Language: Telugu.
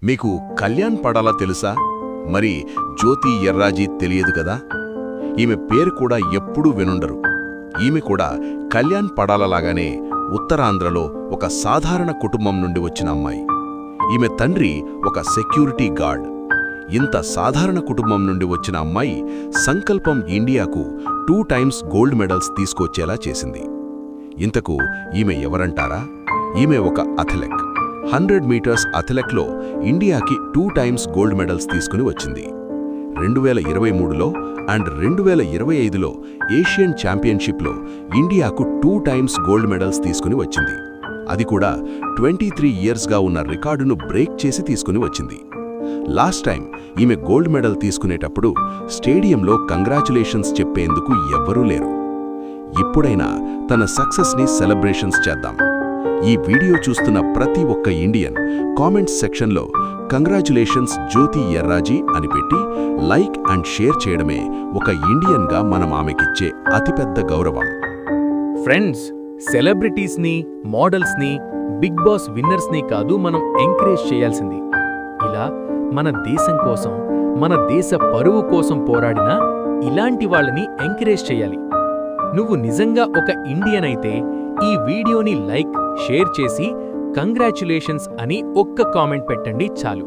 మీకు కళ్యాణ్ పడాలా తెలుసా? మరి జ్యోతి ఎర్రాజీ తెలియదు కదా? ఈమె పేరు కూడా ఎప్పుడూ వినుండరు. ఈమె కూడా కళ్యాణ్ పడాలలాగానే ఉత్తరాంధ్రలో ఒక సాధారణ కుటుంబం నుండి వచ్చిన అమ్మాయి. ఈమె తండ్రి ఒక సెక్యూరిటీ గార్డ్. ఇంత సాధారణ కుటుంబం నుండి వచ్చిన అమ్మాయి సంకల్పం ఇండియాకు 2 టైమ్స్ గోల్డ్ మెడల్స్ తీసుకొచ్చేలా చేసింది. ఇంతకు ఈమె ఎవరంటారా? ఈమె ఒక అథ్లెట్. 100 మీటర్స్ అథ్లెట్లో ఇండియాకి 2 టైమ్స్ గోల్డ్ మెడల్స్ తీసుకుని వచ్చింది. 2023లో అండ్ 2025లో ఏషియన్ ఛాంపియన్షిప్లో ఇండియాకు 2 టైమ్స్ గోల్డ్ మెడల్స్ తీసుకుని వచ్చింది. అది కూడా 23 ఇయర్స్గా ఉన్న రికార్డును బ్రేక్ చేసి తీసుకుని వచ్చింది. లాస్ట్ టైం ఈమె గోల్డ్ మెడల్ తీసుకునేటప్పుడు స్టేడియంలో కంగ్రాచులేషన్స్ చెప్పేందుకు ఎవ్వరూ లేరు. ఇప్పుడైనా తన సక్సెస్ని సెలబ్రేషన్స్ చేద్దాం. ఈ వీడియో చూస్తున్న ప్రతి ఒక్క ఇండియన్ కామెంట్స్ సెక్షన్లో కంగ్రాచులేషన్స్ జ్యోతి ఎర్రాజీ అని పెట్టి లైక్ అండ్ షేర్ చేయడమే ఒక ఇండియన్గా మనం ఆమెకిచ్చే అతిపెద్ద గౌరవం. ఫ్రెండ్స్, సెలబ్రిటీస్ని, మోడల్స్ని, బిగ్ బాస్ విన్నర్స్ని కాదు మనం ఎంకరేజ్ చేయాల్సింది. ఇలా మన దేశం కోసం, మన దేశ పరువు కోసం పోరాడిన ఇలాంటి వాళ్ళని ఎంకరేజ్ చేయాలి. నువ్వు నిజంగా ఒక ఇండియన్ అయితే ఈ వీడియోని లైక్, షేర్ చేసి కంగ్రాచులేషన్స్ అని ఒక్క కామెంట్ పెట్టండి చాలు.